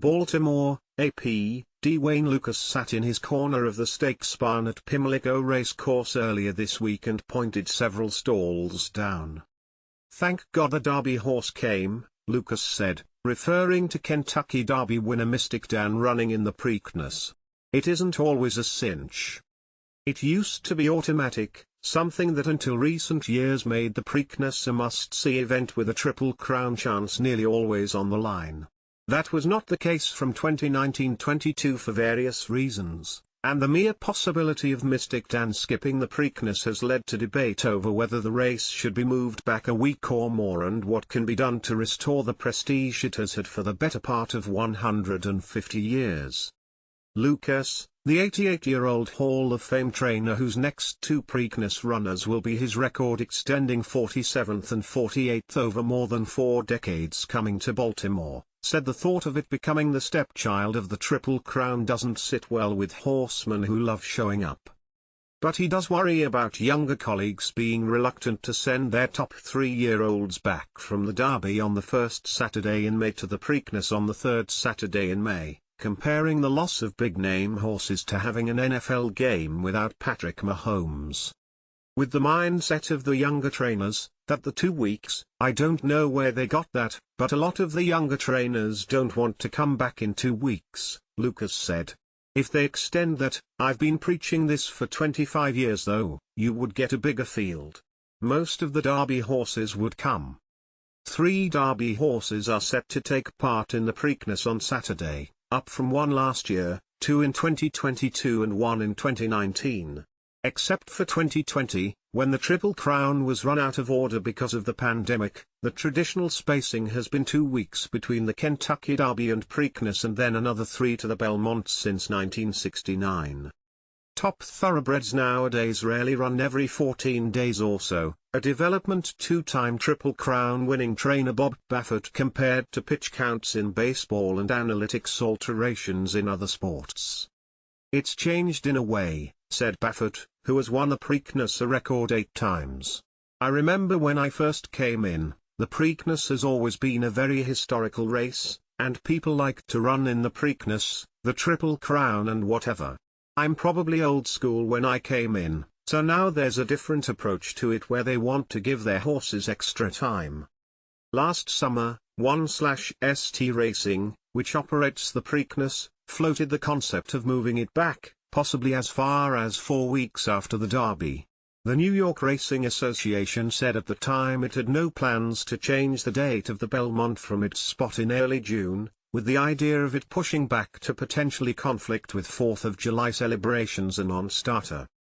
Baltimore, AP, Dwayne Lucas sat in his corner of the stakes barn at Pimlico Racecourse earlier this week and pointed several stalls down. "Thank God the Derby horse came," Lucas said, referring to Kentucky Derby winner Mystic Dan running in the Preakness. "It isn't always a cinch. It used to be automatic, something that until recent years made the Preakness a must-see event with a Triple Crown chance nearly always on the line. That was not the case from 2019-22 for various reasons, and the mere possibility of Mystic Dan skipping the Preakness has led to debate over whether the race should be moved back a week or more and what can be done to restore the prestige it has had for the better part of 150 years. Lucas, the 88-year-old Hall of Fame trainer whose next two Preakness runners will be his record-extending 47th and 48th over more than 4 decades coming to Baltimore, said the thought of it becoming the stepchild of the Triple Crown doesn't sit well with horsemen who love showing up. But he does worry about younger colleagues being reluctant to send their top 3-year-olds back from the Derby on the first Saturday in May to the Preakness on the third Saturday in May, comparing the loss of big-name horses to having an NFL game without Patrick Mahomes. With the mindset of the younger trainers, that the 2 weeks, I don't know where they got that, but a lot of the younger trainers don't want to come back in 2 weeks, Lucas said. If they extend that, I've been preaching this for 25 years though, you would get a bigger field. Most of the Derby horses would come. 3 Derby horses are set to take part in the Preakness on Saturday, up from 1 last year, 2 in 2022 and 1 in 2019. Except for 2020, when the Triple Crown was run out of order because of the pandemic, the traditional spacing has been 2 weeks between the Kentucky Derby and Preakness and then another 3 to the Belmont since 1969. Top thoroughbreds nowadays rarely run every 14 days or so, a development 2-time Triple Crown winning trainer Bob Baffert compared to pitch counts in baseball and analytics alterations in other sports. "It's changed in a way," said Baffert, who has won the Preakness a record 8 times. "I remember when I first came in, the Preakness has always been a very historical race, and people like to run in the Preakness, the Triple Crown and whatever. I'm probably old school when I came in, so now there's a different approach to it where they want to give their horses extra time." Last summer, 1/ST Racing, which operates the Preakness, floated the concept of moving it back, possibly as far as 4 weeks after the Derby. The New York Racing Association said at the time it had no plans to change the date of the Belmont from its spot in early June, with the idea of it pushing back to potentially conflict with 4th of July celebrations a non-starter.